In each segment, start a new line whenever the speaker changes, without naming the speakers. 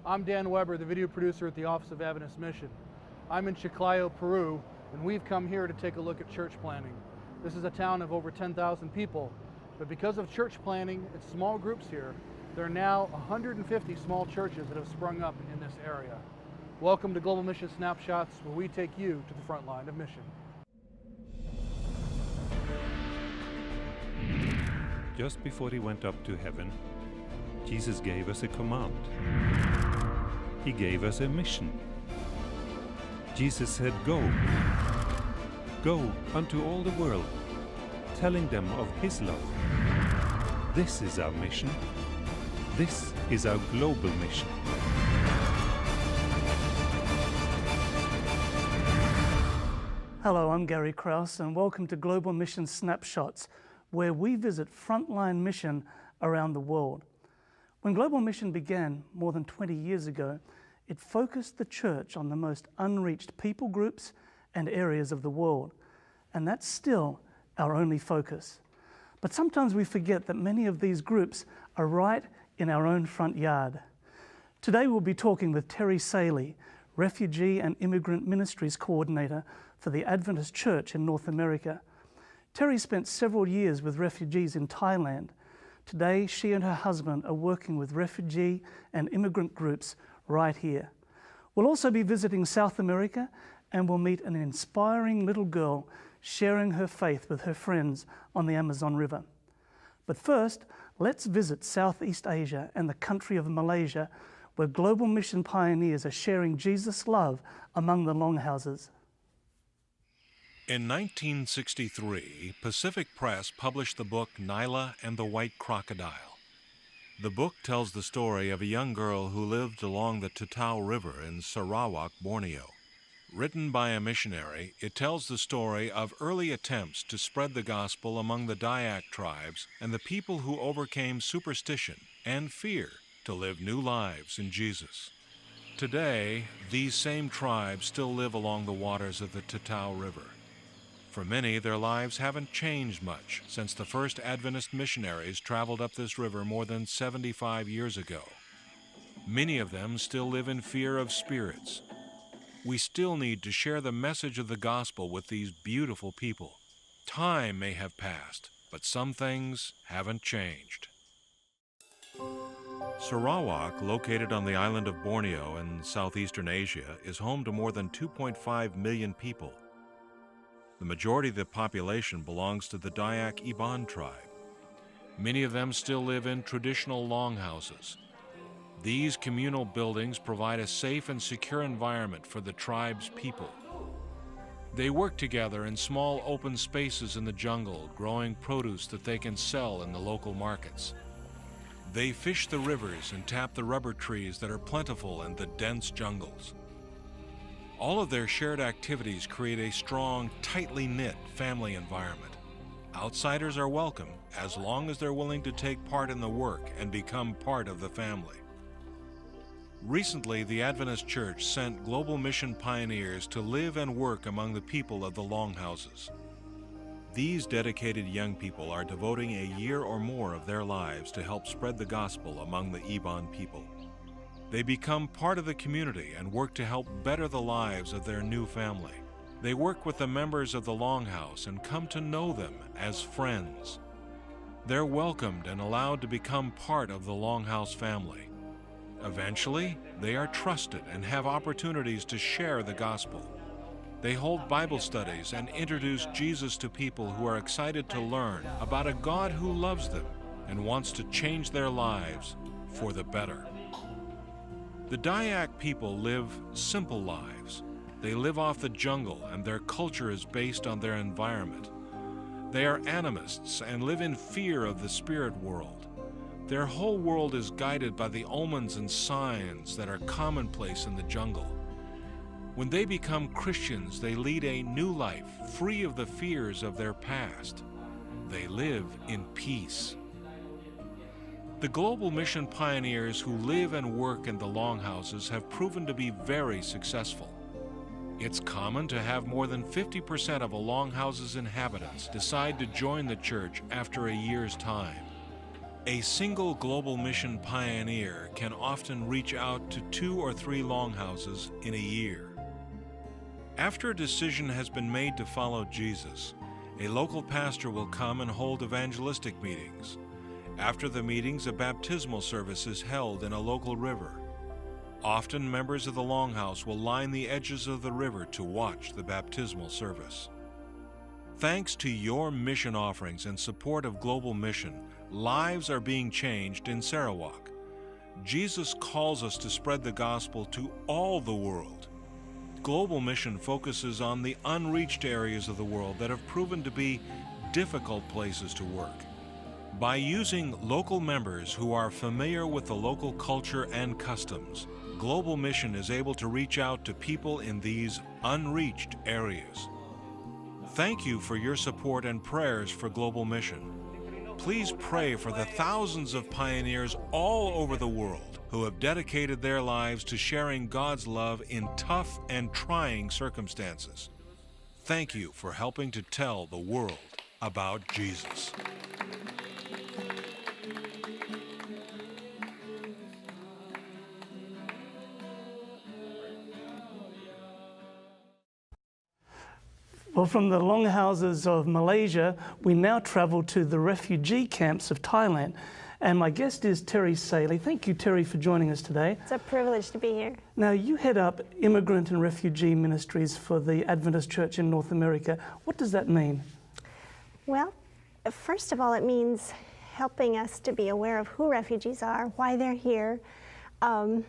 I'm Dan Weber, the video producer at the Office of Adventist Mission. I'm in Chiclayo, Peru, and we've come here to take a look at church planting. This is a town of over 10,000 people, but because of church planting and small groups here, there are now 150 small churches that have sprung up in this area. Welcome to Global Mission Snapshots, where we take you to the front line of mission.
Just before he went up to heaven, Jesus gave us a command. He gave us a mission. Jesus said, "Go. Go unto all the world, telling them of His love." This is our mission. This is our global mission.
Hello, I'm Gary Krause, and welcome to Global Mission Snapshots, where we visit frontline mission around the world. When Global Mission began more than 20 years ago, it focused the church on the most unreached people groups and areas of the world, and that's still our only focus. But sometimes we forget that many of these groups are right in our own front yard. Today we'll be talking with Terry Saley, Refugee and Immigrant Ministries Coordinator for the Adventist Church in North America. Terry spent several years with refugees in Thailand. Today, she and her husband are working with refugee and immigrant groups right here. We'll also be visiting South America, and we'll meet an inspiring little girl sharing her faith with her friends on the Amazon River. But first, let's visit Southeast Asia and the country of Malaysia, where Global Mission pioneers are sharing Jesus' love among the longhouses.
In 1963, Pacific Press published the book Nyla and the White Crocodile. The book tells the story of a young girl who lived along the Tatao River in Sarawak, Borneo. Written by a missionary, it tells the story of early attempts to spread the gospel among the Dayak tribes and the people who overcame superstition and fear to live new lives in Jesus. Today, these same tribes still live along the waters of the Tatao River. For many, their lives haven't changed much since the first Adventist missionaries traveled up this river more than 75 years ago. Many of them still live in fear of spirits. We still need to share the message of the gospel with these beautiful people. Time may have passed, but some things haven't changed. Sarawak, located on the island of Borneo in southeastern Asia, is home to more than 2.5 million people. The majority of the population belongs to the Dayak Iban tribe. Many of them still live in traditional longhouses. These communal buildings provide a safe and secure environment for the tribe's people. They work together in small open spaces in the jungle, growing produce that they can sell in the local markets. They fish the rivers and tap the rubber trees that are plentiful in the dense jungles. All of their shared activities create a strong, tightly knit family environment. Outsiders are welcome as long as they're willing to take part in the work and become part of the family. Recently, the Adventist Church sent Global Mission pioneers to live and work among the people of the longhouses. These dedicated young people are devoting a year or more of their lives to help spread the gospel among the Iban people. They become part of the community and work to help better the lives of their new family. They work with the members of the Longhouse and come to know them as friends. They're welcomed and allowed to become part of the Longhouse family. Eventually, they are trusted and have opportunities to share the gospel. They hold Bible studies and introduce Jesus to people who are excited to learn about a God who loves them and wants to change their lives for the better. The Dayak people live simple lives. They live off the jungle, and their culture is based on their environment. They are animists and live in fear of the spirit world. Their whole world is guided by the omens and signs that are commonplace in the jungle. When they become Christians, they lead a new life, free of the fears of their past. They live in peace. The Global Mission pioneers who live and work in the longhouses have proven to be very successful. It's common to have more than 50% of a longhouse's inhabitants decide to join the church after a year's time. A single global mission pioneer can often reach out to 2 or 3 longhouses in a year. After a decision has been made to follow Jesus, a local pastor will come and hold evangelistic meetings. After the meetings, a baptismal service is held in a local river. Often, members of the longhouse will line the edges of the river to watch the baptismal service. Thanks to your mission offerings and support of Global Mission, lives are being changed in Sarawak. Jesus calls us to spread the gospel to all the world. Global Mission focuses on the unreached areas of the world that have proven to be difficult places to work. By using local members who are familiar with the local culture and customs, Global Mission is able to reach out to people in these unreached areas. Thank you for your support and prayers for Global Mission. Please pray for the thousands of pioneers all over the world who have dedicated their lives to sharing God's love in tough and trying circumstances. Thank you for helping to tell the world about Jesus.
Well, from the longhouses of Malaysia, we now travel to the refugee camps of Thailand. And my guest is Terry Saley. Thank you, Terry, for joining us today.
It's a privilege to be here.
Now, you head up immigrant and refugee ministries for the Adventist Church in North America. What does that mean?
Well, first of all, it means helping us to be aware of who refugees are, why they're here, and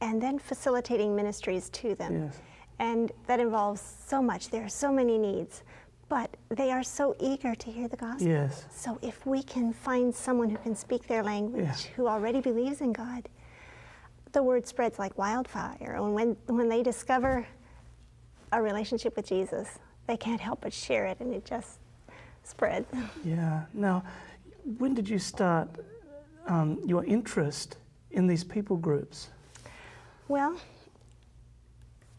then facilitating ministries to them.
Yes.
And that involves so much. There are so many needs, but they are so eager to hear the gospel.
Yes.
So if we can find someone who can speak their language, who already believes in God, the word spreads like wildfire. And when they discover a relationship with Jesus, they can't help but share it, and it just spreads.
Yeah. Now, when did you start your interest in these people groups?
Well,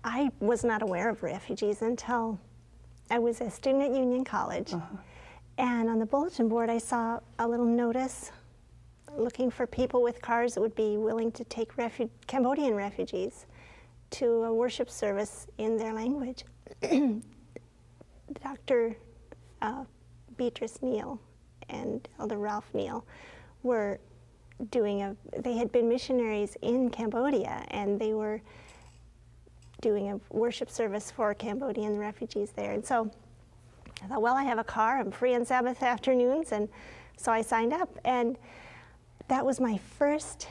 I was not aware of refugees until I was a student at Union College. And on the bulletin board, I saw a little notice looking for people with cars that would be willing to take Cambodian refugees to a worship service in their language. Dr. Beatrice Neal and Elder Ralph Neal were they had been missionaries in Cambodia, and they were doing a worship service for Cambodian refugees there. And so I thought, well, I have a car, I'm free on Sabbath afternoons, and so I signed up. And that was my first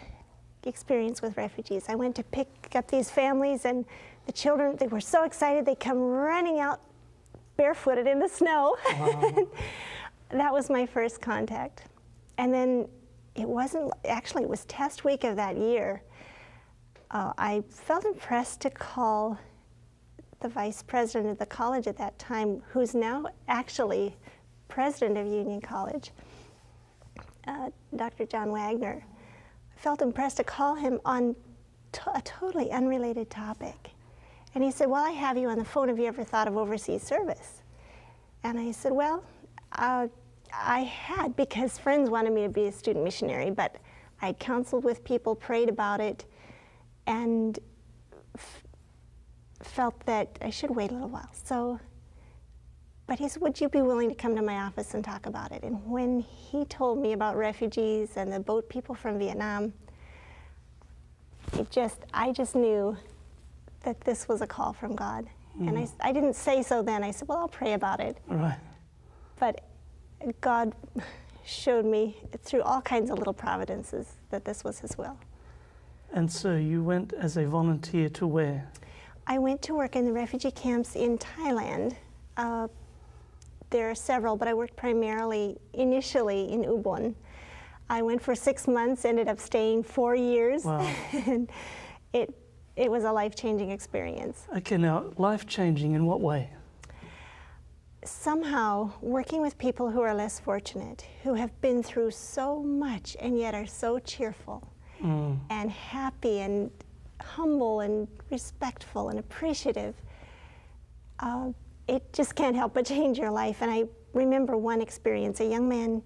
experience with refugees. I went to pick up these families, and the children, they were so excited, they come running out barefooted in the snow. Wow. That was my first contact. And then it was test week of that year. I felt impressed to call the vice president of the college at that time, who's now actually president of Union College, Dr. John Wagner. I felt impressed to call him on a totally unrelated topic. And he said, well, I have you on the phone. Have you ever thought of overseas service? And I said, well, I had, because friends wanted me to be a student missionary, but I counseled with people, prayed about it, and felt that I should wait a little while. So, but he said, would you be willing to come to my office and talk about it? And when he told me about refugees and the boat people from Vietnam, I just knew that this was a call from God. And I didn't say so then. I said, well, I'll pray about it.
Right.
But God showed me through all kinds of little providences that this was his will.
And so you went as a volunteer to where?
I went to work in the refugee camps in Thailand. There are several, but I worked primarily initially in Ubon. I went for 6 months, ended up staying 4 years.
Wow.
And it was a life-changing experience.
Okay, now, life-changing in what way?
Somehow, working with people who are less fortunate, who have been through so much and yet are so cheerful and happy and humble and respectful and appreciative, it just can't help but change your life. And I remember one experience, a young man,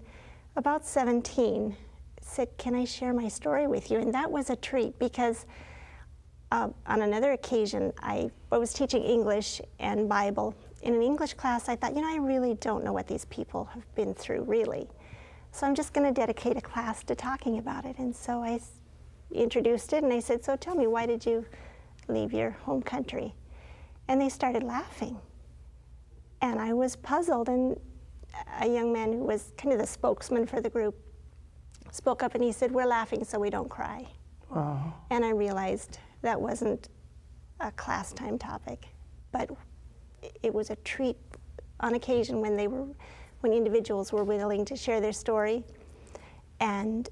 about 17, said, "Can I share my story with you?" And that was a treat because on another occasion, I was teaching English and Bible. In an English class, I thought, I really don't know what these people have been through, really. So I'm just going to dedicate a class to talking about it. And so I introduced it, and I said, "So tell me, why did you leave your home country?" And they started laughing. And I was puzzled, and a young man who was kind of the spokesman for the group spoke up, and he said, "We're laughing so we don't cry."
Wow.
And I realized that wasn't a class time topic, but it was a treat on occasion when individuals were willing to share their story. And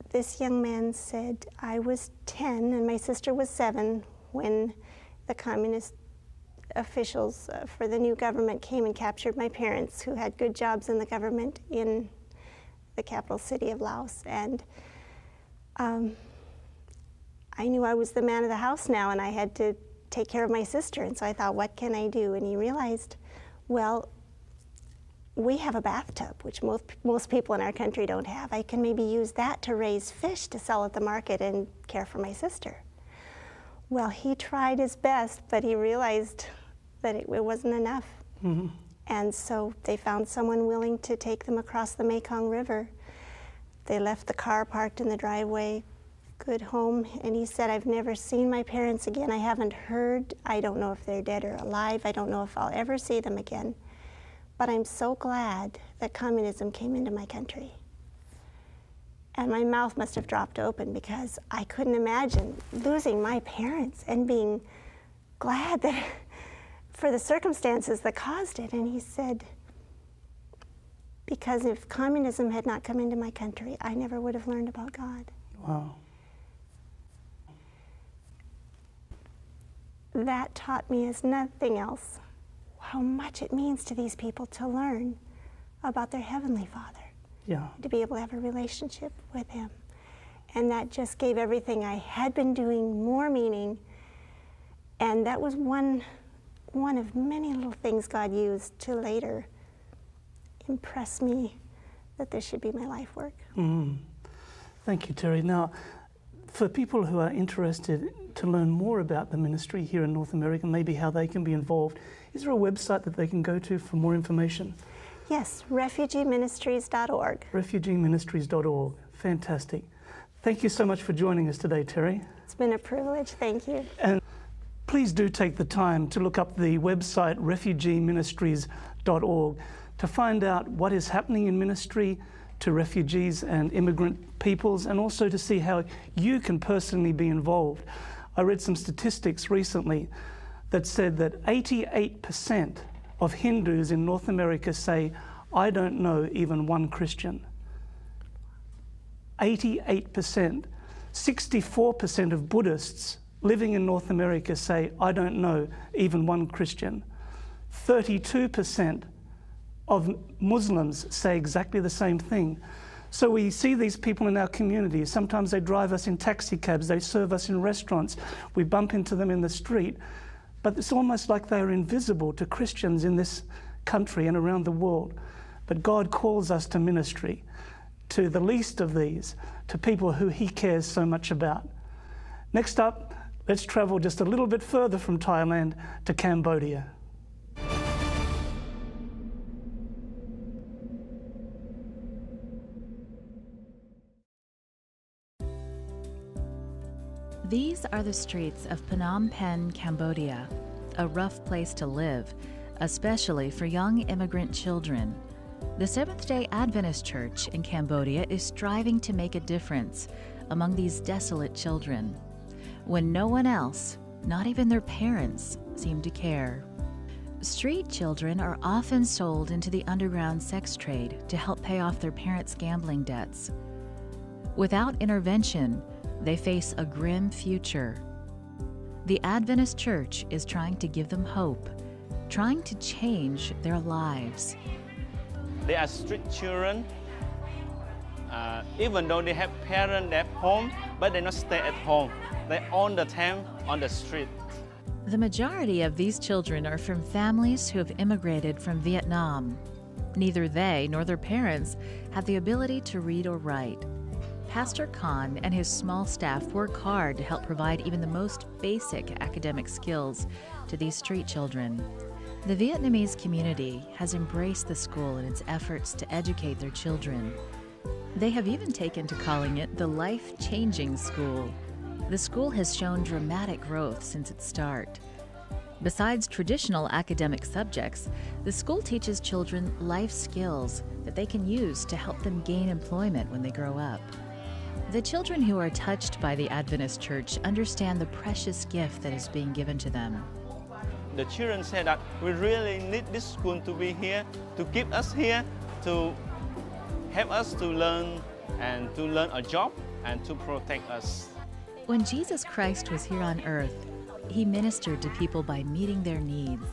this young man said, "I was 10 and my sister was 7 when the communist officials for the new government came and captured my parents, who had good jobs in the government in the capital city of Laos. And I knew I was the man of the house now, and I had to take care of my sister. And so I thought, what can I do?" And he realized, well, we have a bathtub, which most people in our country don't have. I can maybe use that to raise fish to sell at the market and care for my sister. Well, he tried his best, but he realized that it wasn't enough.
Mm-hmm.
And so they found someone willing to take them across the Mekong River. They left the car parked in the driveway, good home, and he said, "I've never seen my parents again. I haven't heard. I don't know if they're dead or alive. I don't know if I'll ever see them again. But I'm so glad that communism came into my country." And my mouth must have dropped open because I couldn't imagine losing my parents and being glad that for the circumstances that caused it. And he said, "Because if communism had not come into my country, I never would have learned about God."
Wow.
That taught me as nothing else how much it means to these people to learn about their Heavenly Father,
Yeah.
to be able to have a relationship with Him. And that just gave everything I had been doing more meaning. And that was one of many little things God used to later impress me that this should be my life work.
Mm. Thank you, Terry. Now, for people who are interested to learn more about the ministry here in North America, maybe how they can be involved, is there a website that they can go to for more information?
Yes, refugeeministries.org.
refugeeministries.org. Fantastic. Thank you so much for joining us today, Terry.
It's been a privilege. Thank you.
And please do take the time to look up the website refugeeministries.org to find out what is happening in ministry to refugees and immigrant peoples, and also to see how you can personally be involved. I read some statistics recently that said that 88% of Hindus in North America say, "I don't know even one Christian." 88%. 64% of Buddhists living in North America say, "I don't know even one Christian." 32% of Muslims say exactly the same thing. So we see these people in our community. Sometimes they drive us in taxi cabs, they serve us in restaurants, we bump into them in the street. But it's almost like they are invisible to Christians in this country and around the world. But God calls us to ministry, to the least of these, to people who He cares so much about. Next up, let's travel just a little bit further from Thailand to Cambodia.
These are the streets of Phnom Penh, Cambodia, a rough place to live, especially for young immigrant children. The Seventh-day Adventist Church in Cambodia is striving to make a difference among these desolate children, when no one else, not even their parents, seem to care. Street children are often sold into the underground sex trade to help pay off their parents' gambling debts. Without intervention, they face a grim future. The Adventist Church is trying to give them hope, trying to change their lives.
They are street children, even though they have parents at home, but they not stay at home. They all the time on the street.
The majority of these children are from families who have immigrated from Vietnam. Neither they nor their parents have the ability to read or write. Pastor Khan and his small staff work hard to help provide even the most basic academic skills to these street children. The Vietnamese community has embraced the school in its efforts to educate their children. They have even taken to calling it the life-changing school. The school has shown dramatic growth since its start. Besides traditional academic subjects, the school teaches children life skills that they can use to help them gain employment when they grow up. The children who are touched by the Adventist Church understand the precious gift that is being given to them.
The children say that we really need this school to be here, to keep us here, to help us to learn a job and to protect us.
When Jesus Christ was here on earth, he ministered to people by meeting their needs.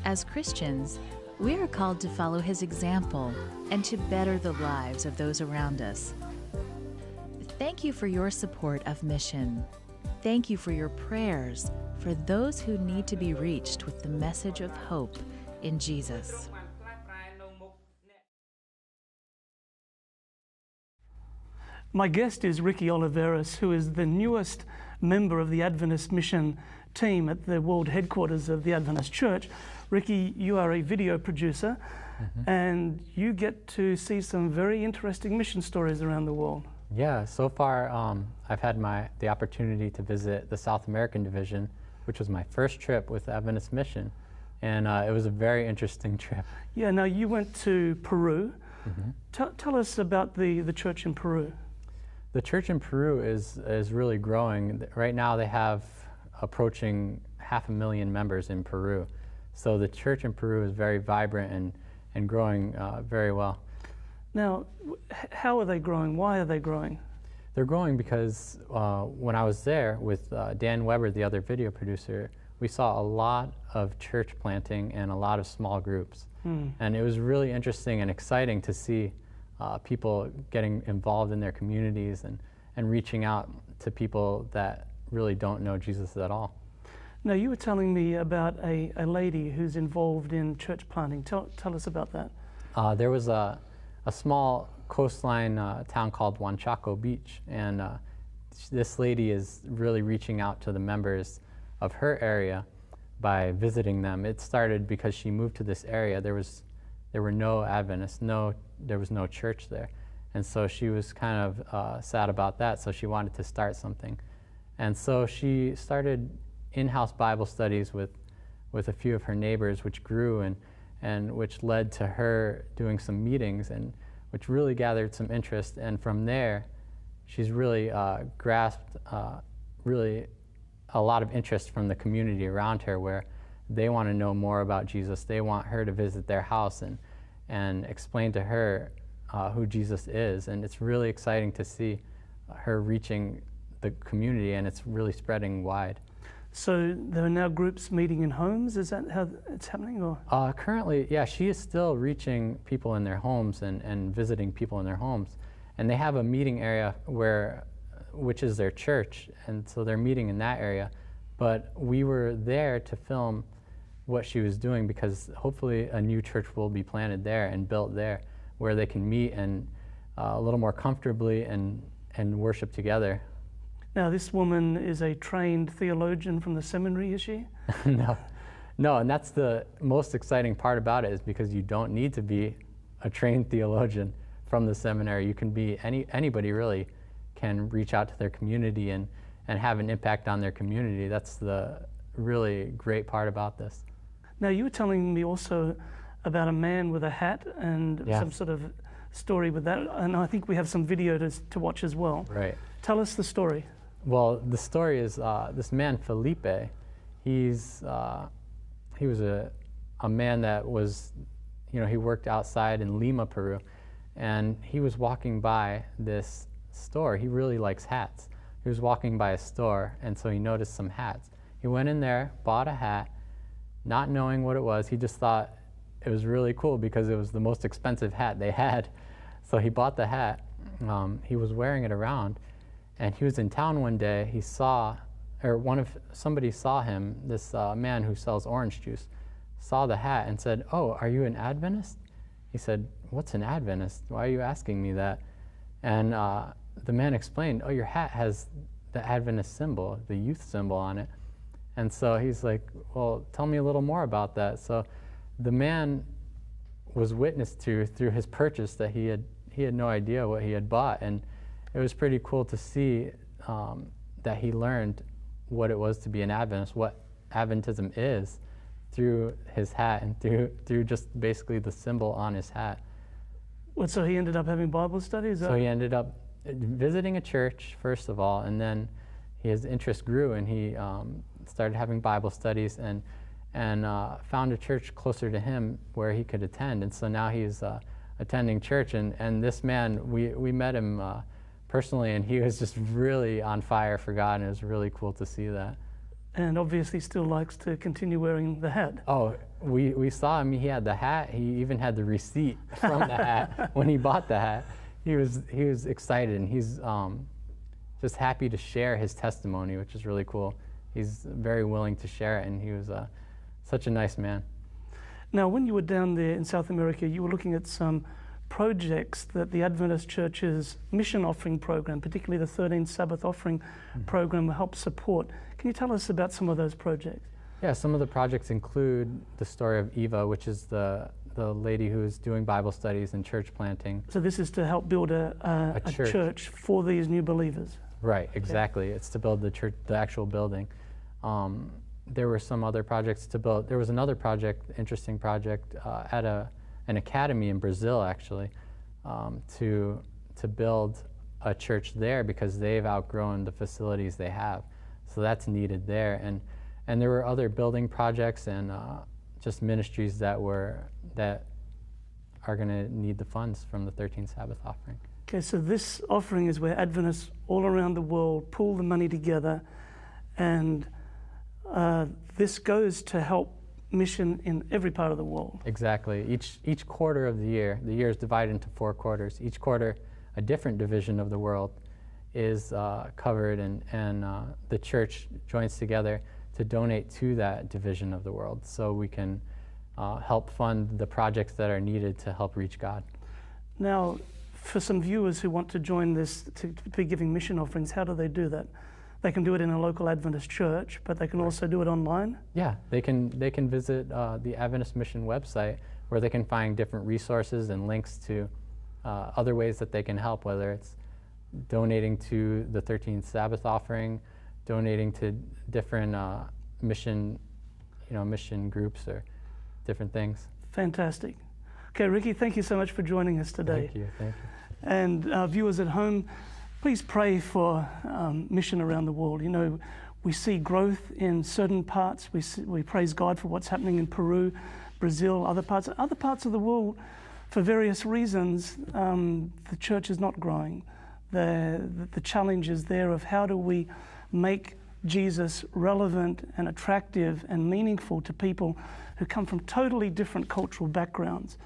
As Christians, we are called to follow his example and to better the lives of those around us. Thank you for your support of mission. Thank you for your prayers for those who need to be reached with the message of hope in Jesus.
My guest is Ricky Oliveras, who is the newest member of the Adventist Mission team at the world headquarters of the Adventist Church. Ricky, you are a video producer, and you get to see some very interesting mission stories around the world.
Yeah, so far I've had the opportunity to visit the South American division, which was my first trip with the Adventist Mission, and it was a very interesting trip.
Yeah, now you went to Peru. Tell us about the church in Peru.
The church in Peru is really growing. Right now they have approaching 500,000 members in Peru. So the church in Peru is very vibrant and growing very well.
Now, how are they growing? Why are they growing?
They're growing because when I was there with Dan Weber, the other video producer, we saw a lot of church planting and a lot of small groups. And it was really interesting and exciting to see people getting involved in their communities and reaching out to people that really don't know Jesus at all.
Now, you were telling me about a lady who's involved in church planting. Tell us about that.
There was a small coastline town called Huanchaco Beach, and this lady is really reaching out to the members of her area by visiting them. It started because she moved to this area. There were no Adventists, there was no church there. And so she was kind of sad about that, so she wanted to start something. And so she started in-house Bible studies with a few of her neighbors, which grew and which led to her doing some meetings and which really gathered some interest. And from there, she's really grasped really a lot of interest from the community around her, where they want to know more about Jesus. They want her to visit their house and explain to her who Jesus is. And it's really exciting to see her reaching the community, and it's really spreading wide.
So there are now groups meeting in homes? Is that how it's happening? Or?
Currently, yeah, she is still reaching people in their homes and visiting people in their homes. And they have a meeting area which is their church, and so they're meeting in that area. But we were there to film what she was doing because hopefully a new church will be planted there and built there where they can meet and a little more comfortably and worship together.
Now, this woman is a trained theologian from the seminary, is she?
No, and that's the most exciting part about it, is because you don't need to be a trained theologian from the seminary. You can be anybody really can reach out to their community and have an impact on their community. That's the really great part about this.
Now, you were telling me also about a man with a hat and some sort of story with that, and I think we have some video to watch as well.
Right.
Tell us the story.
Well, the story is this man, Felipe, he was a man that was, he worked outside in Lima, Peru, and he was walking by this store. He really likes hats. He was walking by a store, and so he noticed some hats. He went in there, bought a hat, not knowing what it was. He just thought it was really cool because it was the most expensive hat they had. So he bought the hat. He was wearing it around, and he was in town one day. He saw, somebody saw him, this man who sells orange juice, saw the hat and said, "Oh, are you an Adventist?" He said, "What's an Adventist? Why are you asking me that?" And the man explained, oh, your hat has the Adventist symbol, the youth symbol on it. And so he's like, well, tell me a little more about that. So the man was witnessed to through his purchase that he had no idea what he had bought. And it was pretty cool to see that he learned what it was to be an Adventist, what Adventism is, through his hat and through just basically the symbol on his hat.
Well, so he ended up having Bible studies?
So he ended up visiting a church, first of all, and then his interest grew, and he started having Bible studies and found a church closer to him where he could attend. And so now he's attending church, and this man, we met him personally, and he was just really on fire for God, and it was really cool to see that.
And obviously still likes to continue wearing the hat.
Oh, we saw him. He had the hat. He even had the receipt from the hat when he bought the hat. He was excited, and he's just happy to share his testimony, which is really cool. He's very willing to share it, and he was such a nice man.
Now, when you were down there in South America, you were looking at some projects that the Adventist Church's mission offering program, particularly the 13th Sabbath offering program, will help support. Can you tell us about some of those projects?
Yeah, some of the projects include the story of Eva, which is the lady who is doing Bible studies and church planting.
So this is to help build a church for these new believers.
Right, exactly. Okay. It's to build the church, the actual building. There were some other projects to build. There was another project, interesting project, at an academy in Brazil, actually, to build a church there because they've outgrown the facilities they have. So that's needed there. And there were other building projects and just ministries that are going to need the funds from the 13th Sabbath offering.
Okay, so this offering is where Adventists all around the world pool the money together, and this goes to help mission in every part of the world. Exactly.
Each quarter of the year is divided into 4 quarters. Each quarter, a different division of the world is covered, and the church joins together to donate to that division of the world so we can help fund the projects that are needed to help reach God.
Now, for some viewers who want to join this, to be giving mission offerings, how do they do that? They can do it in a local Adventist church, but they can also do it online?
Yeah, they can visit the Adventist Mission website where they can find different resources and links to other ways that they can help, whether it's donating to the 13th Sabbath offering, donating to different mission groups or different things.
Fantastic. Okay, Ricky, thank you so much for joining us today.
Thank you.
And viewers at home, please pray for mission around the world. You know, we see growth in certain parts. We praise God for what's happening in Peru, Brazil, other parts of the world. For various reasons, the church is not growing. The challenge is there of how do we make Jesus relevant and attractive and meaningful to people who come from totally different cultural backgrounds.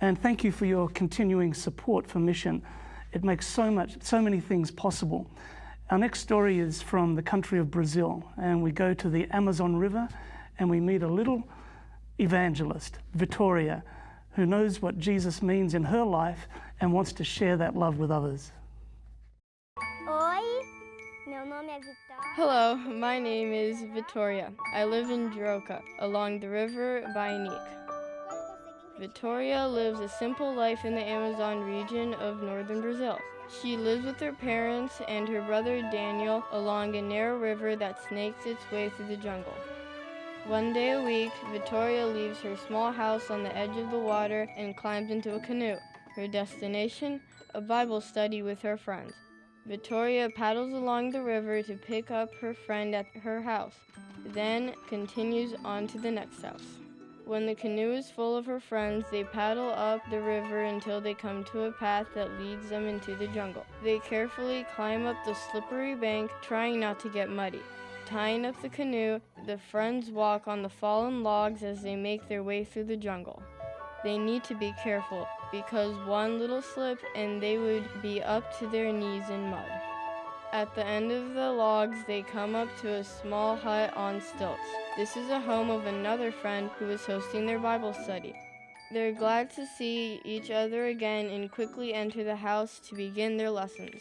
And thank you for your continuing support for mission. It makes so many things possible. Our next story is from the country of Brazil, and we go to the Amazon River and we meet a little evangelist, Victoria, who knows what Jesus means in her life and wants to share that love with others.
Hello, my name is Victoria. I live in Jiroca, along the river Baianique. Victoria lives a simple life in the Amazon region of northern Brazil. She lives with her parents and her brother Daniel along a narrow river that snakes its way through the jungle. One day a week, Victoria leaves her small house on the edge of the water and climbs into a canoe. Her destination? A Bible study with her friends. Victoria paddles along the river to pick up her friend at her house, then continues on to the next house. When the canoe is full of her friends, they paddle up the river until they come to a path that leads them into the jungle. They carefully climb up the slippery bank, trying not to get muddy. Tying up the canoe, the friends walk on the fallen logs as they make their way through the jungle. They need to be careful, because one little slip and they would be up to their knees in mud. At the end of the logs, they come up to a small hut on stilts. This is a home of another friend who is hosting their Bible study. They're glad to see each other again and quickly enter the house to begin their lessons.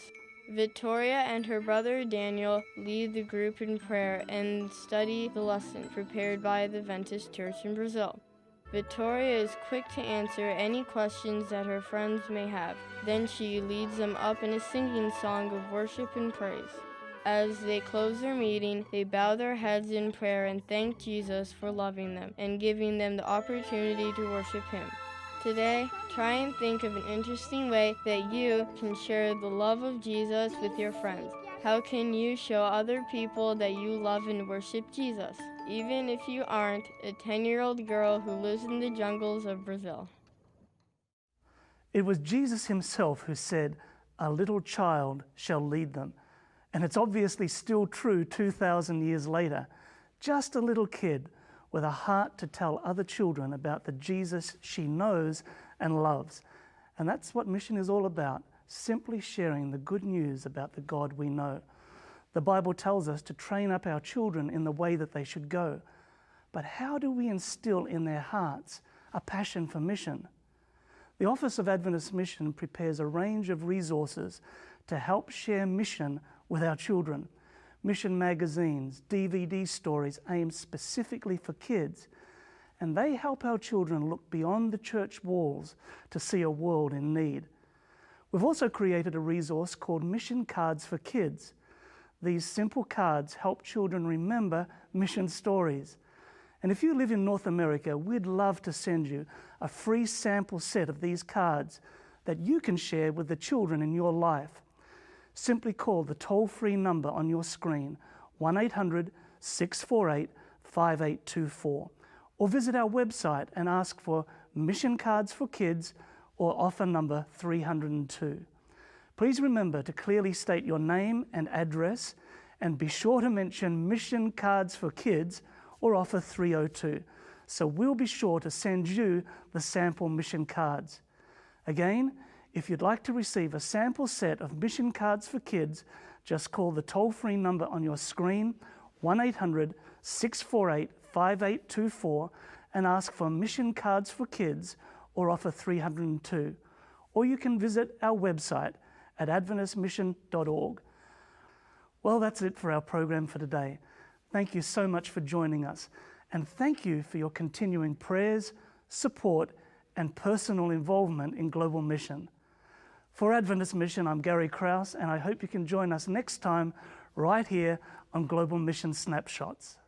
Victoria and her brother Daniel lead the group in prayer and study the lesson prepared by the Adventist Church in Brazil. Victoria is quick to answer any questions that her friends may have. Then she leads them up in a singing song of worship and praise. As they close their meeting, they bow their heads in prayer and thank Jesus for loving them and giving them the opportunity to worship Him. Today, try and think of an interesting way that you can share the love of Jesus with your friends. How can you show other people that you love and worship Jesus, even if you aren't a 10-year-old girl who lives in the jungles of Brazil?
It was Jesus himself who said, "A little child shall lead them." And it's obviously still true 2,000 years later. Just a little kid with a heart to tell other children about the Jesus she knows and loves. And that's what mission is all about, simply sharing the good news about the God we know. The Bible tells us to train up our children in the way that they should go. But how do we instill in their hearts a passion for mission? The Office of Adventist Mission prepares a range of resources to help share mission with our children. Mission magazines, DVD stories aimed specifically for kids, and they help our children look beyond the church walls to see a world in need. We've also created a resource called Mission Cards for Kids. These simple cards help children remember mission stories. And if you live in North America, we'd love to send you a free sample set of these cards that you can share with the children in your life. Simply call the toll-free number on your screen, 1-800-648-5824, or visit our website and ask for Mission Cards for Kids or offer number 302. Please remember to clearly state your name and address, and be sure to mention Mission Cards for Kids or offer 302, so we'll be sure to send you the sample mission cards. Again, if you'd like to receive a sample set of Mission Cards for Kids, just call the toll-free number on your screen, 1-800-648-5824, and ask for Mission Cards for Kids or offer 302. Or you can visit our website at adventistmission.org. Well, that's it for our program for today. Thank you so much for joining us, and thank you for your continuing prayers, support, and personal involvement in global mission. For Adventist Mission, I'm Gary Krause, and I hope you can join us next time right here on Global Mission Snapshots.